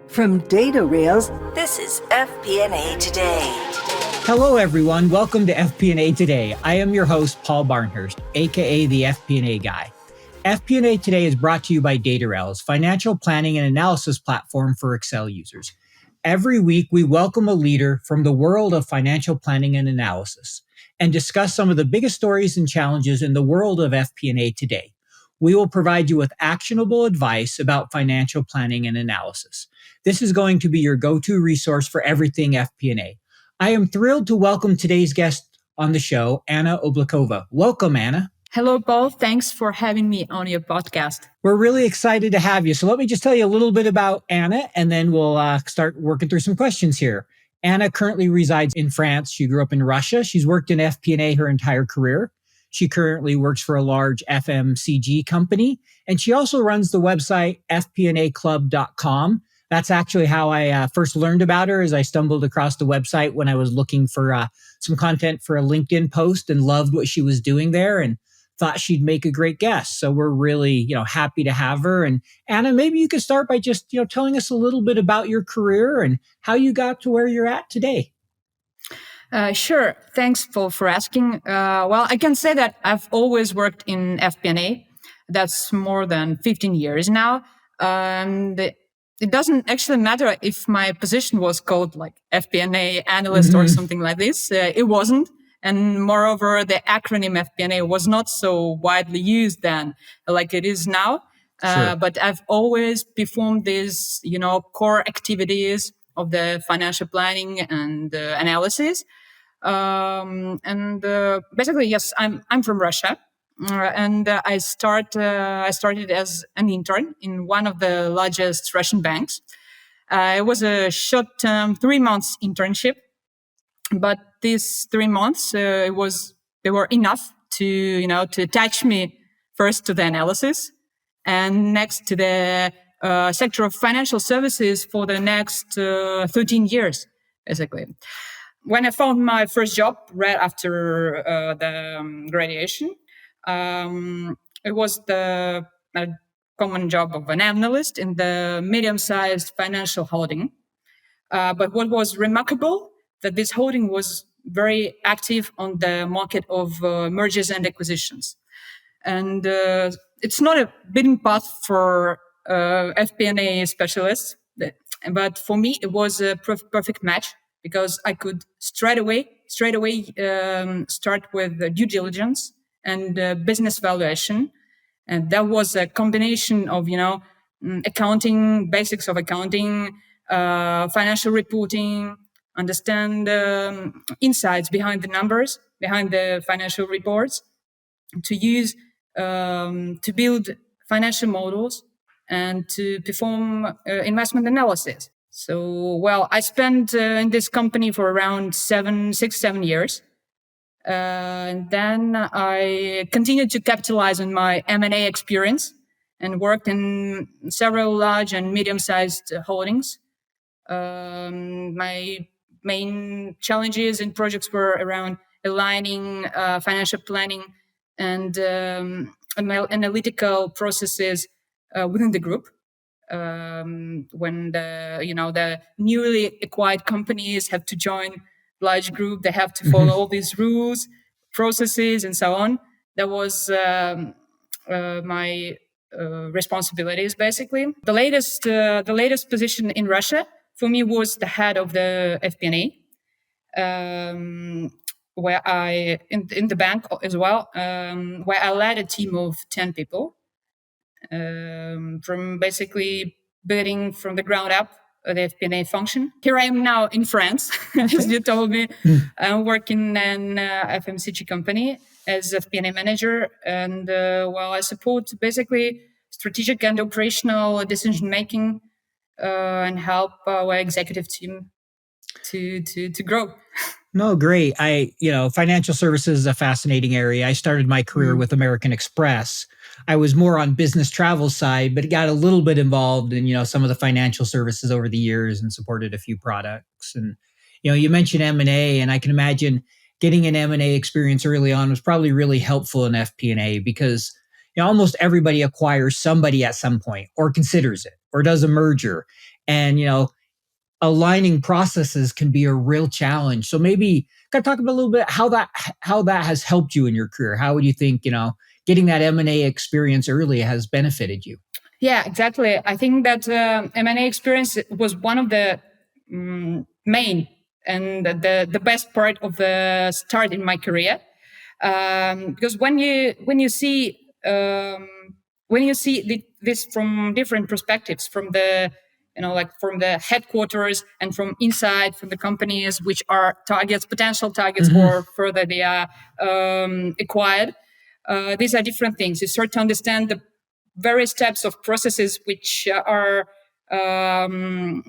From data rails, this is FP&A Today. Hello, everyone. Welcome to FP&A Today. I am your host, Paul Barnhurst, aka the FP&A Guy. FP&A Today is brought to you by Data Rails, financial planning and analysis platform for Excel users. Every week, we welcome a leader from the world of financial planning and analysis and discuss some of the biggest stories and challenges in the world of FP&A today. We will provide you with actionable advice about financial planning and analysis. This is going to be your go-to resource for everything FP&A. I am thrilled to welcome today's guest on the show, Anna Oblakova. Welcome, Anna. Hello, Paul. Thanks for having me on your podcast. We're really excited to have you. So let me just tell you a little bit about Anna, and then we'll start working through some questions here. Anna currently resides in France. She grew up in Russia. She's worked in FP&A her entire career. She currently works for a large FMCG company, and she also runs the website FPANDAClub.com. That's actually how I first learned about her, as I stumbled across the website when I was looking for some content for a LinkedIn post and loved what she was doing there and thought she'd make a great guest. So we're really, happy to have her. And Anna, maybe you could start by just, telling us a little bit about your career and how you got to where you're at today. Sure. Thanks, Paul, for asking. Well, I can say that I've always worked in FP&A. That's more than 15 years now. And it doesn't actually matter if my position was called like FP&A analyst or something like this. It wasn't. And moreover, the acronym FP&A was not so widely used then like it is now. Sure. But I've always performed these, core activities of the financial planning and analysis. Basically, yes, I'm from Russia. And I started as an intern in one of the largest Russian banks. It was a short-term 3 months internship, but these 3 months they were enough to to attach me first to the analysis and next to the sector of financial services for the next 13 years, basically. When I found my first job right after the graduation, it was the common job of an analyst in the medium-sized financial holding. But what was remarkable, that this holding was very active on the market of mergers and acquisitions. And it's not a beaten path for FP&A specialists, but for me, it was a perfect match because I could straight away start with the due diligence and business valuation. And that was a combination of, accounting, basics of accounting, financial reporting, understand insights behind the numbers, behind the financial reports, to use, to build financial models and to perform investment analysis. So, well, I spent in this company for around 7 years. And then I continued to capitalize on my M&A experience and worked in several large and medium-sized holdings. My main challenges and projects were around aligning financial planning and analytical processes within the group. When the newly acquired companies have to join large group, they have to follow all these rules, processes, and so on. That was my responsibilities, basically. The latest position in Russia for me was the head of the FP&A, where I in the bank as well, where I led a team of 10 people, from basically building from the ground up the FP&A function. Here I am now in France, as you told me. I'm working in an FMCG company as FP&A manager, and I support basically strategic and operational decision making and help our executive team to grow. No, great. Financial services is a fascinating area. I started my career with American Express. I was more on business travel side, but got a little bit involved in, some of the financial services over the years and supported a few products. And, you mentioned M&A, and I can imagine getting an M&A experience early on was probably really helpful in FP&A because, almost everybody acquires somebody at some point or considers it or does a merger. And, aligning processes can be a real challenge. So maybe can I talk about a little bit how that has helped you in your career? How would you think, getting that M&A experience early has benefited you? Yeah, exactly. I think that M&A experience was one of the main and the best part of the start in my career, because when you see this from different perspectives, from the like from the headquarters and from inside, from the companies which are potential targets, or further they are acquired. These are different things. You start to understand the various types of processes which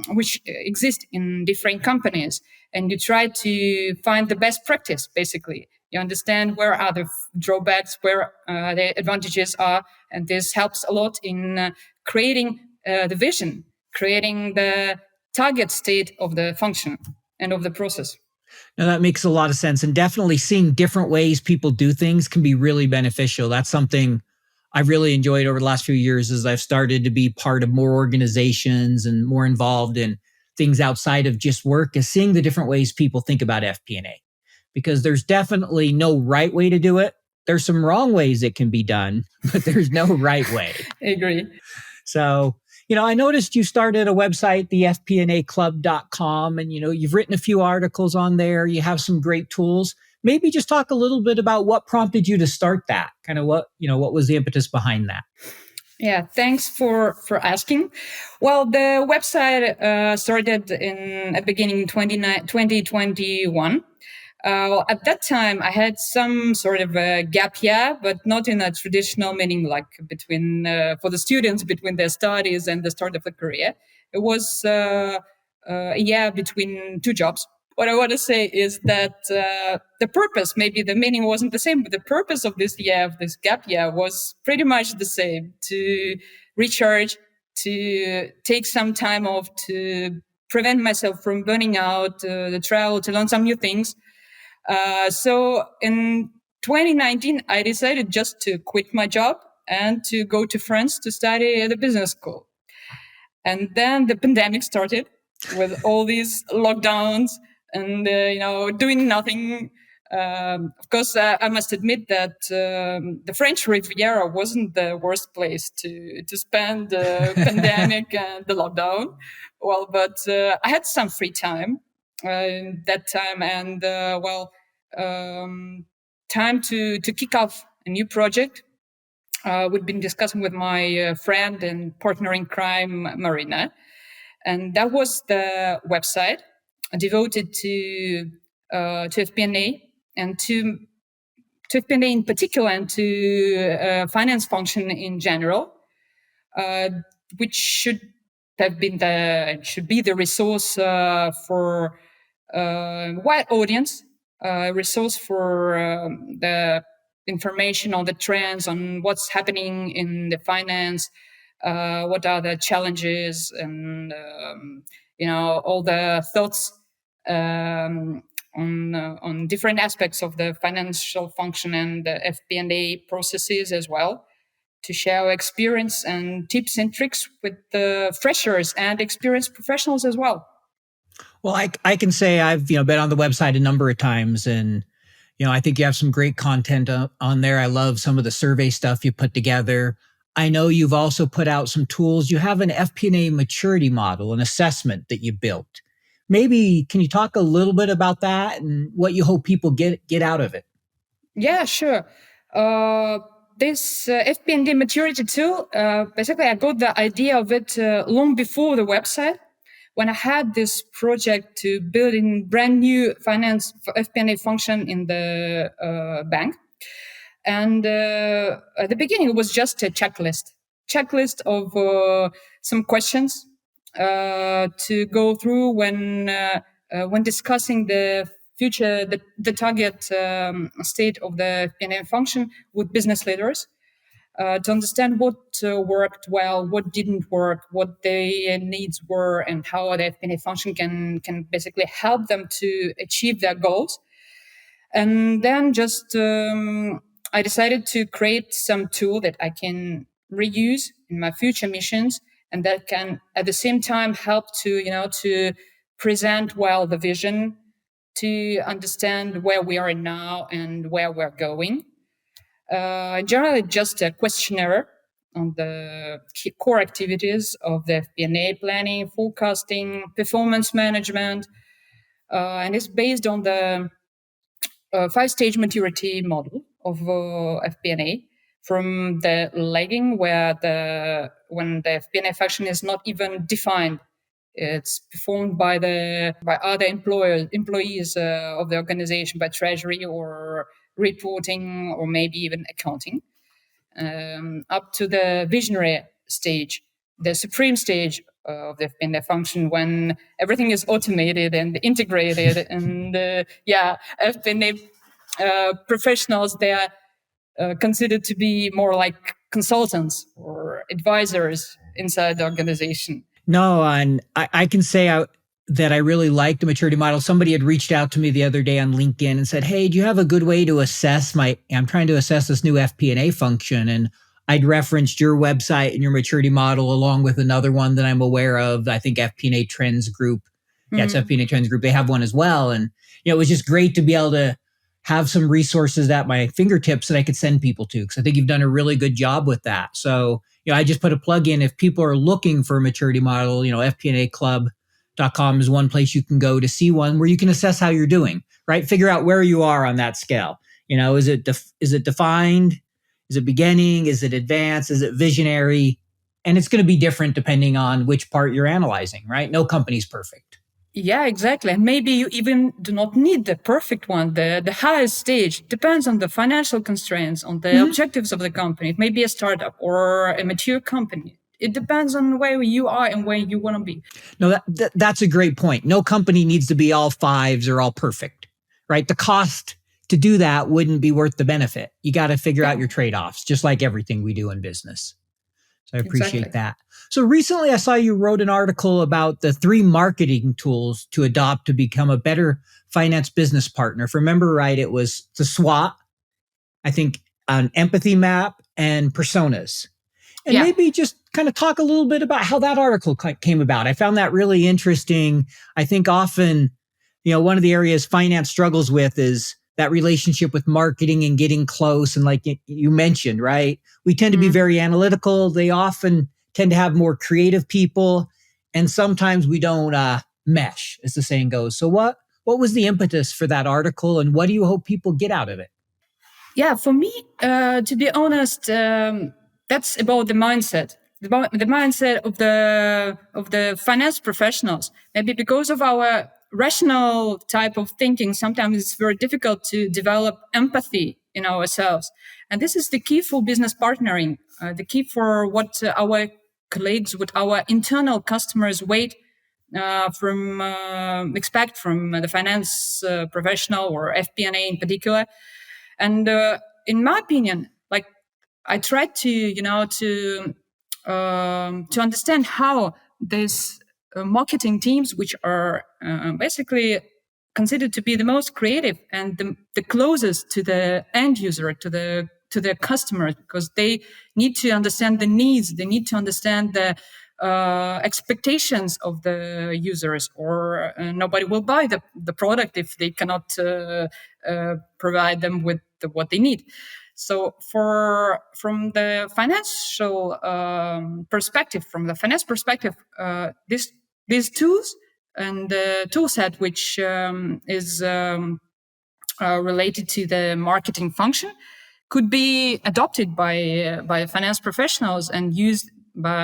which exist in different companies, and you try to find the best practice. Basically, you understand where are the drawbacks, where the advantages are, and this helps a lot in creating the vision, creating the target state of the function and of the process. Now that makes a lot of sense. And definitely seeing different ways people do things can be really beneficial. That's something I've really enjoyed over the last few years as I've started to be part of more organizations and more involved in things outside of just work, is seeing the different ways people think about FP&A. Because there's definitely no right way to do it. There's some wrong ways it can be done, but there's no right way. I agree. So, I noticed you started a website, the FPANDAClub.com, and, you've written a few articles on there. You have some great tools. Maybe just talk a little bit about what prompted you to start that, kind of what was the impetus behind that? Yeah, thanks for asking. Well, the website started at beginning 2021. At that time, I had some sort of a gap year, but not in a traditional meaning, like between for the students between their studies and the start of a career. It was a year between two jobs. What I want to say is that the purpose, maybe the meaning wasn't the same, but the purpose of this year, of this gap year, was pretty much the same: to recharge, to take some time off, to prevent myself from burning out, to travel, to learn some new things. So in 2019, I decided just to quit my job and to go to France to study at the business school. And then the pandemic started with all these lockdowns and, doing nothing. Of course, I must admit that the French Riviera wasn't the worst place to spend the pandemic and the lockdown. Well, but I had some free time that time, and time to kick off a new project. We've been discussing with my friend and partner in crime, Marina, and that was the website devoted to FP&A and to FP&A in particular, and to finance function in general, which should be the resource for wide audience, resource for the information on the trends, on what's happening in the finance, what are the challenges, and all the thoughts on different aspects of the financial function and the FP&A processes as well, to share our experience and tips and tricks with the freshers and experienced professionals as well. Well, I can say I've been on the website a number of times, and I think you have some great content on there. I love some of the survey stuff you put together. I know you've also put out some tools. You have an FP&A maturity model, an assessment that you built. Maybe can you talk a little bit about that and what you hope people get out of it? Yeah, sure. This FP&A Maturity tool, basically I got the idea of it long before the website, when I had this project to build a brand new finance FP&A function in the bank. And at the beginning, it was just a checklist of some questions to go through when discussing the future, the target state of the FP&A function with business leaders, to understand what worked well, what didn't work, what their needs were, and how the FP&A function can basically help them to achieve their goals. And then just I decided to create some tool that I can reuse in my future missions and that can at the same time help to present well the vision, to understand where we are now and where we're going. Generally, just a questionnaire on the key core activities of the FP&A planning, forecasting, performance management, and it's based on the 5-stage maturity model of FP&A, from the lagging, when the FP&A function is not even defined. It's performed by other employees of the organization, by treasury or reporting or maybe even accounting, up to the visionary stage, the supreme stage of the FP&A function, when everything is automated and integrated. And FP&A professionals, they are considered to be more like consultants or advisors inside the organization. No, and I can say that I really like the maturity model. Somebody had reached out to me the other day on LinkedIn and said, "Hey, do you have a good way to assess I'm trying to assess this new FP&A function?" And I'd referenced your website and your maturity model along with another one that I'm aware of. I think FP&A Trends Group. Yeah, it's FP&A Trends Group. They have one as well. And it was just great to be able to have some resources at my fingertips that I could send people to, because I think you've done a really good job with that. So, I just put a plug in. If people are looking for a maturity model, FPANDACLUB.com is one place you can go to see one where you can assess how you're doing, right? Figure out where you are on that scale. Is it defined? Is it beginning? Is it advanced? Is it visionary? And it's going to be different depending on which part you're analyzing, right? No company's perfect. Yeah, exactly. And maybe you even do not need the perfect one. The highest stage depends on the financial constraints, on the objectives of the company. It may be a startup or a mature company. It depends on where you are and where you want to be. No, that's a great point. No company needs to be all fives or all perfect, right? The cost to do that wouldn't be worth the benefit. You got to figure out your trade-offs, just like everything we do in business. So I appreciate that. So recently I saw you wrote an article about the 3 marketing tools to adopt to become a better finance business partner. If I remember right, it was the SWOT, I think an empathy map, and personas. And maybe just kind of talk a little bit about how that article came about. I found that really interesting. I think often, one of the areas finance struggles with is that relationship with marketing and getting close. And like you mentioned, right? We tend to be very analytical. They often tend to have more creative people. And sometimes we don't mesh, as the saying goes. So what was the impetus for that article, and what do you hope people get out of it? Yeah, for me, to be honest, that's about the mindset. The mindset of the finance professionals. Maybe because of our rational type of thinking, sometimes it's very difficult to develop empathy in ourselves. And this is the key for business partnering, the key for what our colleagues, what our internal customers expect from the finance professional or FP&A in particular. And in my opinion, like I tried to understand how these marketing teams, which are basically considered to be the most creative and the closest to the end user, to the customers, because they need to understand the needs, they need to understand the expectations of the users, or nobody will buy the product if they cannot provide them with what they need. So from the financial perspective, these tools and the tool set, which is related to the marketing function, could be adopted by finance professionals and used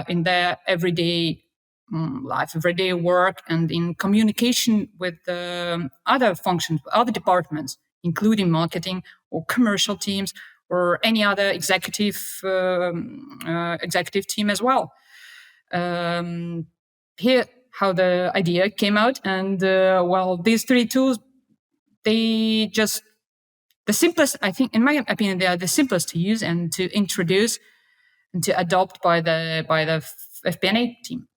in their everyday life, everyday work, and in communication with other functions, other departments, including marketing or commercial teams or any other executive team as well. Here, how the idea came out, and these 3 tools, they just the simplest. I think, in my opinion, they are the simplest to use and to introduce and to adopt by the FP&A team.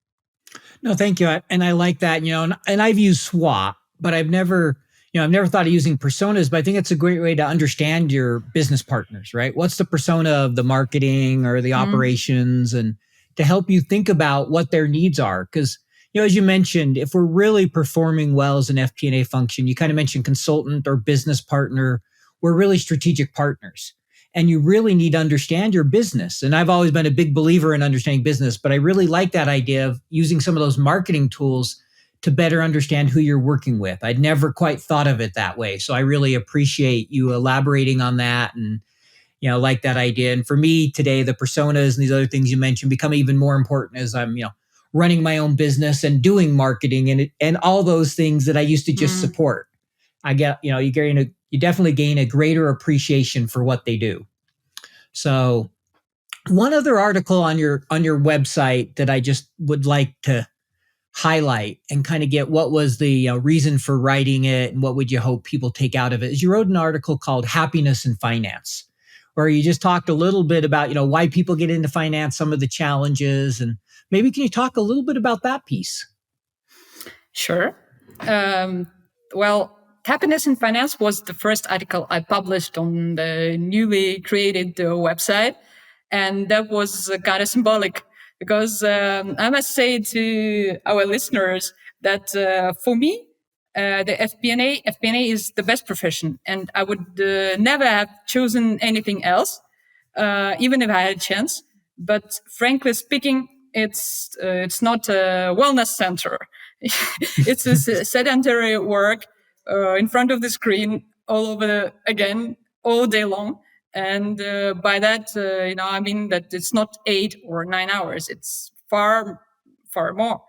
No, thank you, and I like that. And I've used SWOT, but I've never thought of using personas. But I think it's a great way to understand your business partners, right? What's the persona of the marketing or the operations, and to help you think about what their needs are. Because, as you mentioned, if we're really performing well as an FP&A function, you kind of mentioned consultant or business partner, we're really strategic partners. And you really need to understand your business. And I've always been a big believer in understanding business, but I really like that idea of using some of those marketing tools to better understand who you're working with. I'd never quite thought of it that way. So I really appreciate you elaborating on that and, like that idea. And for me today, the personas and these other things you mentioned become even more important as I'm, running my own business and doing marketing and all those things that I used to just support. I get, you definitely gain a greater appreciation for what they do. So one other article on your website that I just would like to highlight and kind of get what was the reason for writing it and what would you hope people take out of it is you wrote an article called Happiness in Finance, where you just talked a little bit about, why people get into finance, some of the challenges, and maybe can you talk a little bit about that piece? Sure. Well, Happiness in Finance was the first article I published on the newly created website. And that was kind of symbolic because I must say to our listeners that for me, the FP&A is the best profession. And I would never have chosen anything else, even if I had a chance. But frankly speaking, it's not a wellness center. It's a sedentary work in front of the screen all day long. And by that, I mean that it's not 8 or 9 hours. It's far, far more.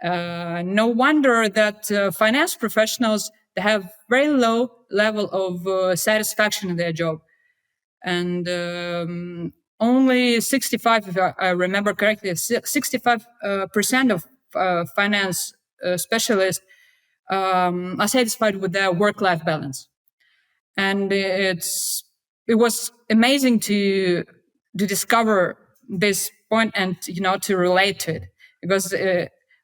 No wonder that finance professionals, they have very low level of satisfaction in their job. And only 65, if I remember correctly, 65% of finance specialists are satisfied with their work-life balance. And it was amazing to discover this point and, to relate to it, because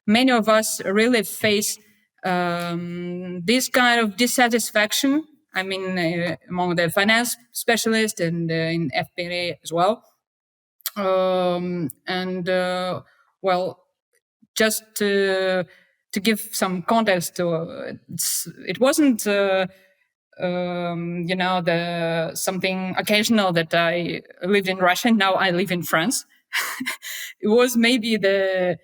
many of us really face this kind of dissatisfaction. I mean, among the finance specialists and in FPA as well. Just to give some context to it wasn't something occasional that I lived in Russia and now I live in France. It was maybe the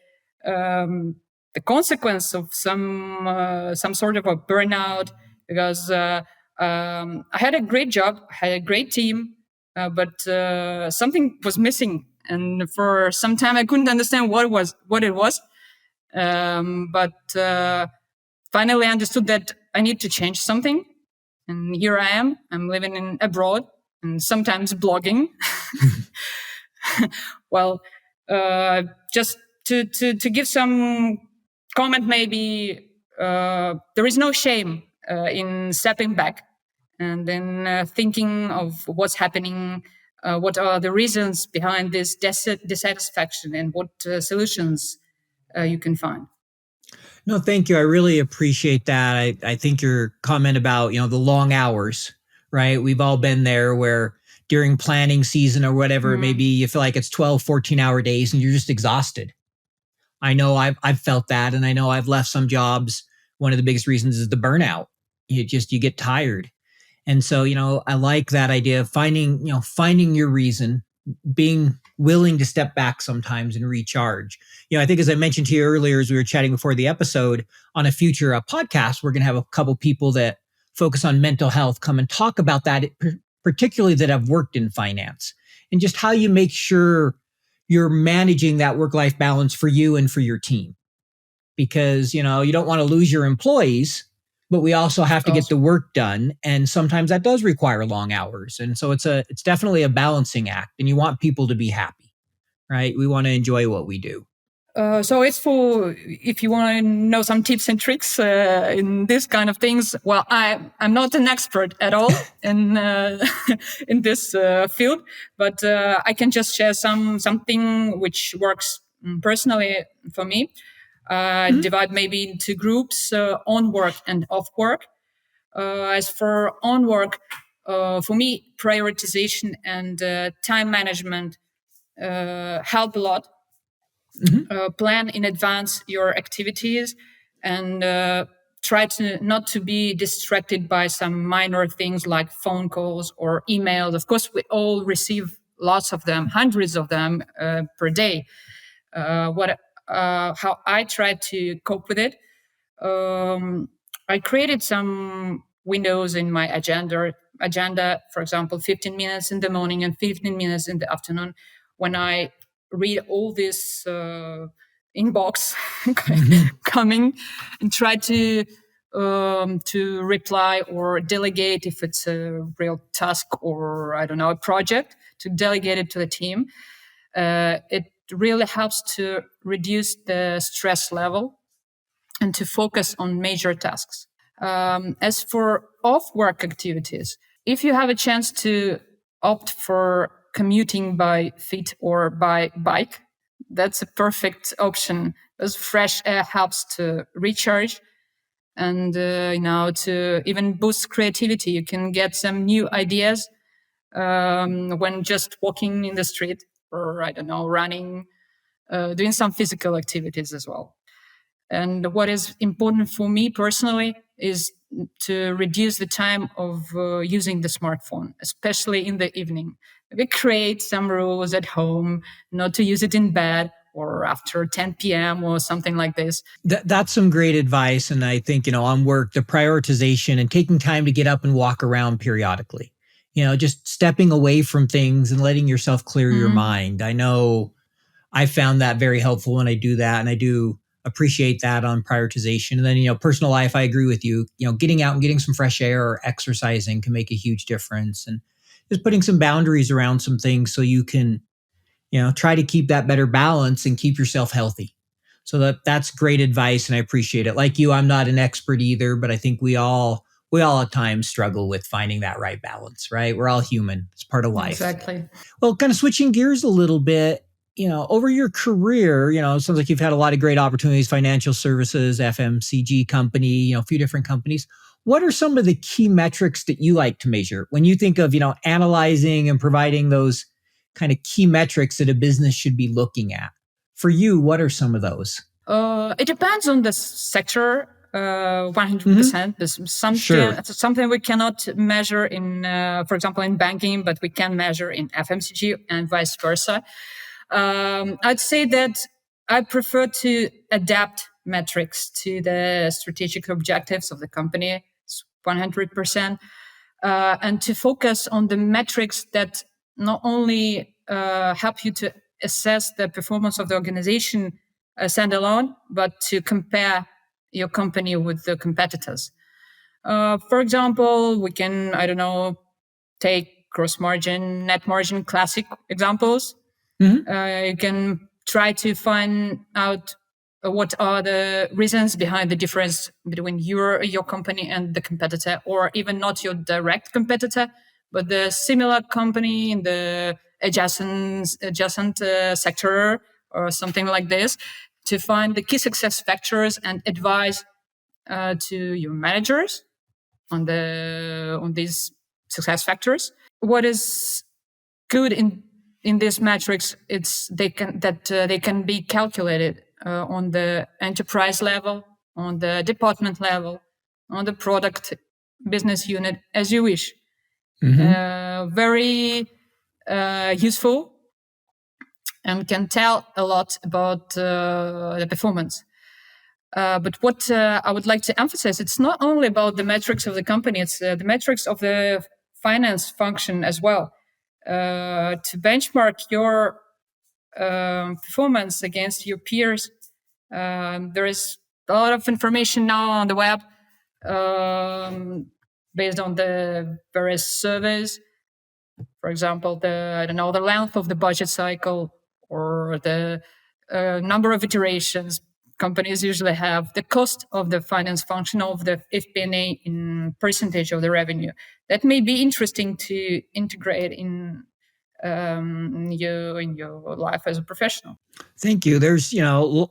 consequence of some sort of a burnout, because I had a great job, had a great team, but something was missing, and for some time I couldn't understand what it was. But finally I understood that I need to change something. And here I am. I'm living abroad and sometimes blogging. Well, just to give some comment, maybe there is no shame in stepping back and then thinking of what's happening, what are the reasons behind this dissatisfaction, and what solutions you can find. No, thank you. I really appreciate that. I think your comment about, the long hours, right? We've all been there where during planning season or whatever, maybe you feel like it's 12, 14-hour days and you're just exhausted. I know I've felt that, and I know I've left some jobs. One of the biggest reasons is the burnout. You get tired. And so, I like that idea of finding your reason, being willing to step back sometimes and recharge. I think, as I mentioned to you earlier, as we were chatting before the episode, on a future podcast, we're going to have a couple people that focus on mental health come and talk about that, particularly that have worked in finance, and just how you make sure you're managing that work-life balance for you and for your team. Because, you don't want to lose your employees, but we also have to get the work done. And sometimes that does require long hours. And so it's definitely a balancing act, and you want people to be happy, right? We want to enjoy what we do. So it's for, if you want to know some tips and tricks in this kind of things. Well, I'm not an expert at all in in this field, but I can just share something which works personally for me. Divide maybe into groups, on work and off work. As for on work, for me, prioritization and time management help a lot. Plan in advance your activities and try to not to be distracted by some minor things like phone calls or emails. Of course, we all receive lots of them, hundreds of them per day. How I try to cope with it. I created some windows in my agenda, for example, 15 minutes in the morning and 15 minutes in the afternoon, when I read all this inbox coming and try to reply or delegate if it's a real task or I don't know, a project, to delegate it to the team. It really helps to reduce the stress level and to focus on major tasks. As for off-work activities, if you have a chance to opt for commuting by feet or by bike, that's a perfect option, as fresh air helps to recharge and to even boost creativity. You can get some new ideas when just walking in the street or I don't know, running, doing some physical activities as well. And what is important for me personally is to reduce the time of using the smartphone, especially in the evening. We create some rules at home not to use it in bed or after 10 p.m. or something like this. That's some great advice. And I think, on work, the prioritization and taking time to get up and walk around periodically, just stepping away from things and letting yourself clear your mind. I know I found that very helpful when I do that. And I do appreciate that on prioritization. And then, personal life, I agree with you, getting out and getting some fresh air or exercising can make a huge difference. And just putting some boundaries around some things so you can, try to keep that better balance and keep yourself healthy. So that's great advice. And I appreciate it. Like you, I'm not an expert either, but I think we all at times struggle with finding that right balance, right? We're all human. It's part of life. Exactly. Well, kind of switching gears a little bit, over your career, it sounds like you've had a lot of great opportunities, financial services, FMCG company, a few different companies. What are some of the key metrics that you like to measure when you think of, analyzing and providing those kind of key metrics that a business should be looking at? For you, what are some of those? It depends on the sector. 100%. There's something we cannot measure in, for example, in banking, but we can measure in FMCG and vice versa. I'd say that I prefer to adapt metrics to the strategic objectives of the company, 100%, and to focus on the metrics that not only help you to assess the performance of the organization standalone, but to compare your company with the competitors. For example, we can, take gross margin, net margin, classic examples. You can try to find out what are the reasons behind the difference between your company and the competitor, or even not your direct competitor, but the similar company in the adjacent sector or something like this, to find the key success factors and advise to your managers on these success factors. What is good in these metrics, they can be calculated on the enterprise level, on the department level, on the product business unit, as you wish. Very useful and can tell a lot about the performance. But what I would like to emphasize, it's not only about the metrics of the company, it's the metrics of the finance function as well. To benchmark your performance against your peers, there is a lot of information now on the web based on the various surveys. For example, the length of the budget cycle or the number of iterations companies usually have, the cost of the finance function of the FP&A in percentage of the revenue. That may be interesting to integrate in your life as a professional. Thank you. There's, a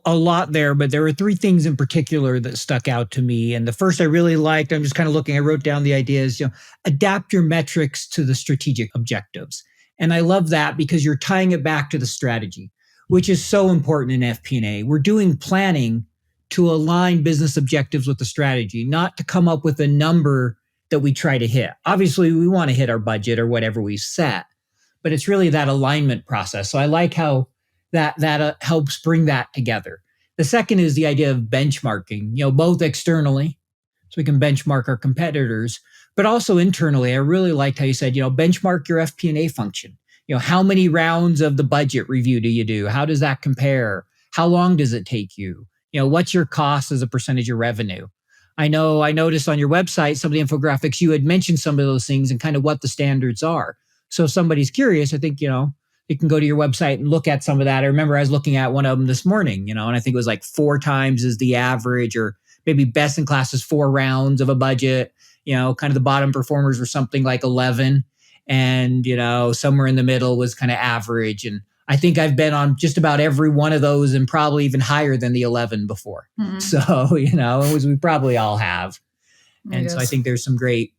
lot there, but there were three things in particular that stuck out to me. And the first I really liked, I'm just kind of looking, I wrote down the ideas, adapt your metrics to the strategic objectives. And I love that because you're tying it back to the strategy. which is so important in FP&A. We're doing planning to align business objectives with the strategy, not to come up with a number that we try to hit. Obviously, we want to hit our budget or whatever we set, but it's really that alignment process. So I like how that helps bring that together. The second is the idea of benchmarking, both externally, so we can benchmark our competitors, but also internally. I really liked how you said, benchmark your FP&A function. How many rounds of the budget review do you do? How does that compare? How long does it take you? What's your cost as a percentage of revenue? I noticed on your website, some of the infographics, you had mentioned some of those things and kind of what the standards are. So if somebody's curious, I think, you can go to your website and look at some of that. I remember I was looking at one of them this morning, and I think it was like 4 times is the average, or maybe best in class is 4 rounds of a budget. Kind of the bottom performers were something like 11. And, somewhere in the middle was kind of average. And I think I've been on just about every one of those and probably even higher than the 11 before. Mm-hmm. So, we probably all have. And so I think there's some great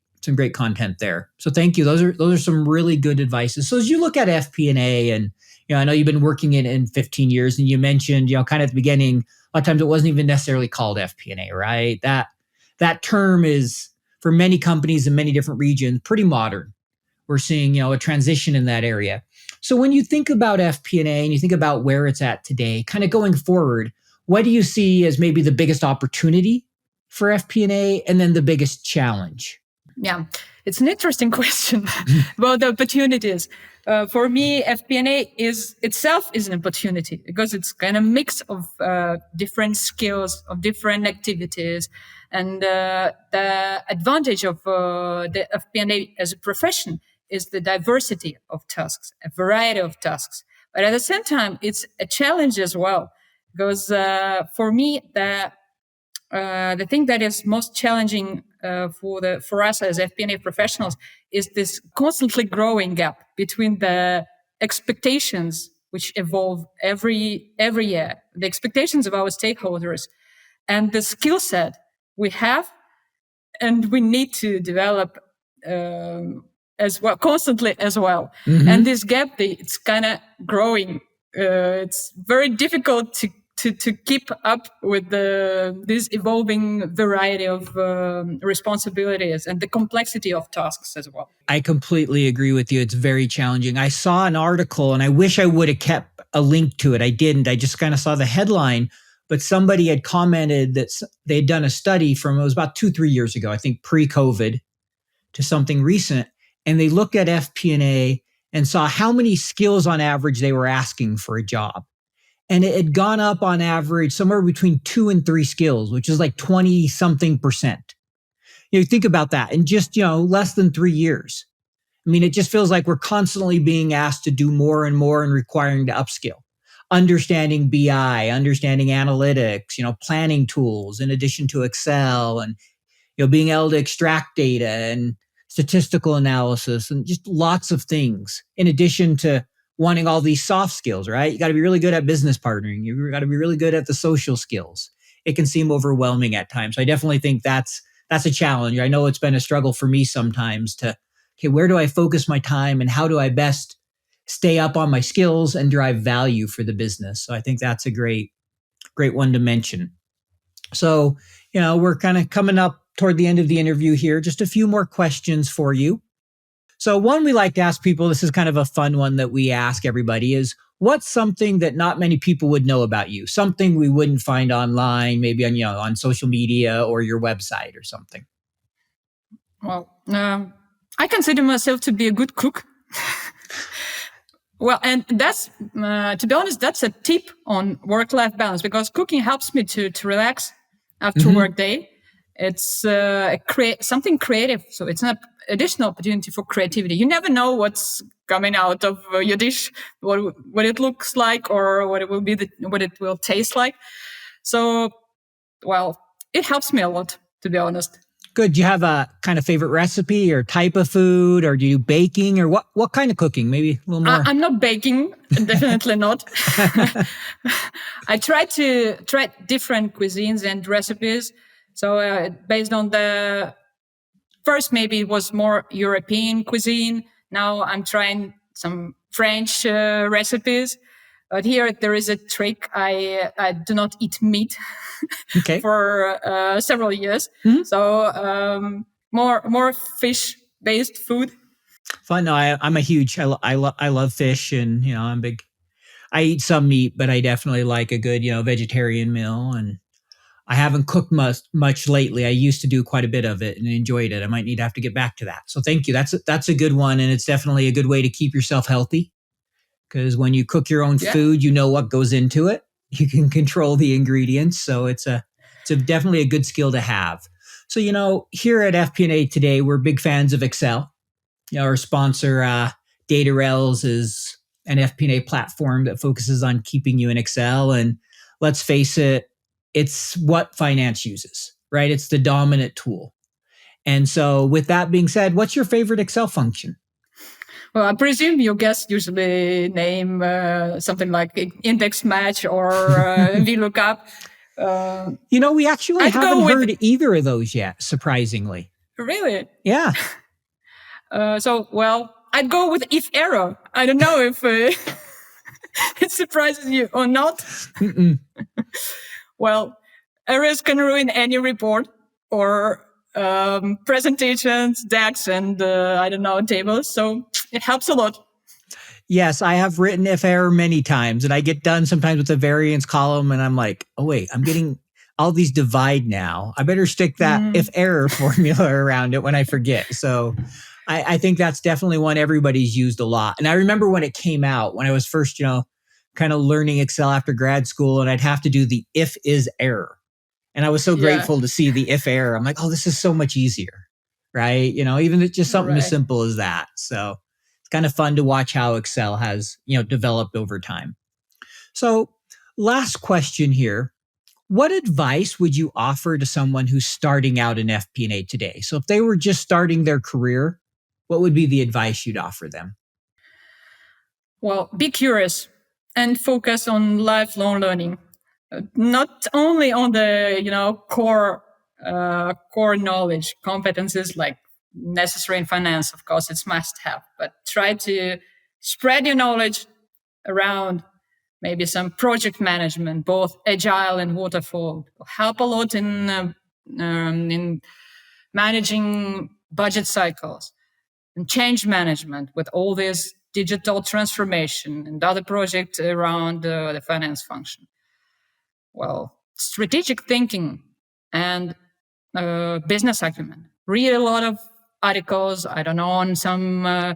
content there. So thank you. Those are some really good advices. So as you look at FP&A, and I know you've been working in 15 years, and you mentioned, kind of at the beginning, a lot of times it wasn't even necessarily called FP&A, right? That term is, for many companies in many different regions, pretty modern. We're seeing, a transition in that area. So when you think about FP&A and you think about where it's at today, kind of going forward, what do you see as maybe the biggest opportunity for FP&A and then the biggest challenge? Yeah, it's an interesting question about the opportunities. For me, FP&A itself is an opportunity because it's kind of a mix of different skills, of different activities. And the advantage of the FP&A as a profession is the diversity of tasks, a variety of tasks. But at the same time, it's a challenge as well, because for me, the thing that is most challenging for us as FP&A professionals is this constantly growing gap between the expectations which evolve every year, the expectations of our stakeholders, and the skill set we have and we need to develop as well, constantly as well. Mm-hmm. And this gap, it's kind of growing. It's very difficult to keep up with this evolving variety of responsibilities and the complexity of tasks as well. I completely agree with you. It's very challenging. I saw an article, and I wish I would have kept a link to it. I didn't. I just kind of saw the headline, but somebody had commented that they'd done a study it was about 2-3 years ago, I think pre-COVID, to something recent. And they looked at FP&A and saw how many skills on average they were asking for a job. And it had gone up on average somewhere between 2 and 3 skills, which is like 20-something%. You think about that in just, less than 3 years. I mean, it just feels like we're constantly being asked to do more and more and requiring to upskill. Understanding BI, understanding analytics, planning tools in addition to Excel, and, being able to extract data and statistical analysis and just lots of things in addition to wanting all these soft skills, right? You got to be really good at business partnering. You got to be really good at the social skills. It can seem overwhelming at times. I definitely think that's a challenge. I know it's been a struggle for me sometimes where do I focus my time and how do I best stay up on my skills and drive value for the business? So I think that's a great one to mention. So, we're kind of coming up toward the end of the interview here. Just a few more questions for you. So one we like to ask people, this is kind of a fun one that we ask everybody, is what's something that not many people would know about you? Something we wouldn't find online, maybe on social media or your website or something. Well, I consider myself to be a good cook. Well, and that's, to be honest, that's a tip on work-life balance, because cooking helps me to relax after work day. It's something creative, so it's an additional opportunity for creativity. You never know what's coming out of your dish, what it looks like, or what it will be, what it will taste like. So, well, it helps me a lot, to be honest. Good. Do you have a kind of favorite recipe or type of food, or do you do baking, or what kind of cooking? Maybe a little more. I'm not baking, definitely not. I try different cuisines and recipes. So based on first maybe it was more European cuisine. Now I'm trying some French recipes. But here there is a trick. I do not eat meat Okay. for several years. So more fish-based food. Fun. No, I'm a huge, I love fish, and, I'm big. I eat some meat, but I definitely like a good, vegetarian meal. And I haven't cooked much lately. I used to do quite a bit of it and enjoyed it. I might need to have to get back to that. So thank you. That's a good one. And it's definitely a good way to keep yourself healthy, because when you cook your own food, you know what goes into it. You can control the ingredients. So it's definitely a good skill to have. So, here at FP&A today, we're big fans of Excel. Our sponsor, DataRails, is an FP&A platform that focuses on keeping you in Excel. And let's face it, it's what finance uses, right? It's the dominant tool. And so with that being said, what's your favorite Excel function? Well, I presume your guests usually name something like index match or VLOOKUP. We actually haven't heard either of those yet, surprisingly. Really? Yeah. I'd go with if error. I don't know if it surprises you or not. Well, errors can ruin any report or presentations, decks, and tables. So it helps a lot. Yes, I have written if error many times, and I get done sometimes with the variance column, and I'm like, oh wait, I'm getting all these divide now. I better stick that if error formula around it when I forget. So I think that's definitely one everybody's used a lot. And I remember when it came out, when I was first, kind of learning Excel after grad school, and I'd have to do the if is error. And I was so grateful to see the if error. I'm like, oh, this is so much easier, right? Even just something as simple as that. So it's kind of fun to watch how Excel has, developed over time. So last question here. What advice would you offer to someone who's starting out in FP&A today? So if they were just starting their career, what would be the advice you'd offer them? Well, be curious and focus on lifelong learning. Not only on the, core knowledge, competencies like necessary in finance, of course, it's must have, but try to spread your knowledge around. Maybe some project management, both agile and waterfall, help a lot in managing budget cycles and change management with all this digital transformation and other projects around the finance function. Well, strategic thinking and business acumen. Read a lot of articles, on some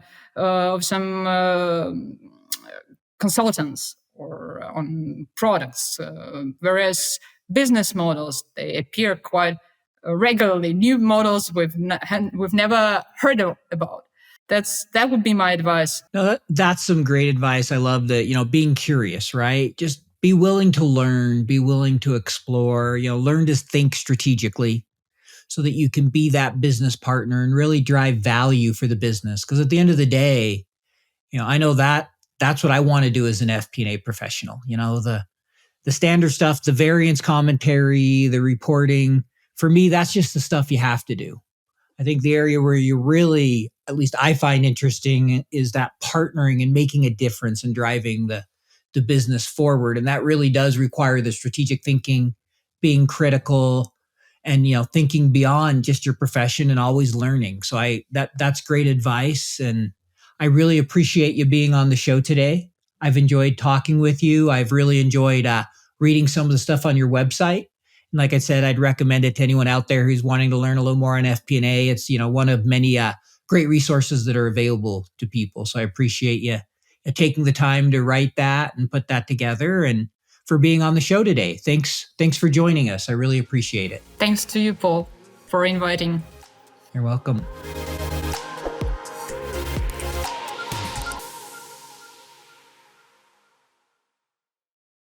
consultants or on products, whereas business models, they appear quite regularly. New models we've never heard about. That would be my advice. No, that's some great advice. I love that, being curious, right? Just be willing to learn, be willing to explore, learn to think strategically so that you can be that business partner and really drive value for the business. Because at the end of the day, I know that's what I want to do as an FP&A professional. The standard stuff, the variance commentary, the reporting. For me, that's just the stuff you have to do. I think the area where you really, at least I find interesting, is that partnering and making a difference and driving the business forward. And that really does require the strategic thinking, being critical, and thinking beyond just your profession and always learning. So that's great advice. And I really appreciate you being on the show today. I've enjoyed talking with you. I've really enjoyed reading some of the stuff on your website. And like I said, I'd recommend it to anyone out there who's wanting to learn a little more on FP&A. It's, one of many great resources that are available to people. So I appreciate you taking the time to write that and put that together, and for being on the show today. Thanks for joining us. I really appreciate it. Thanks to you, Paul, for inviting. You're welcome.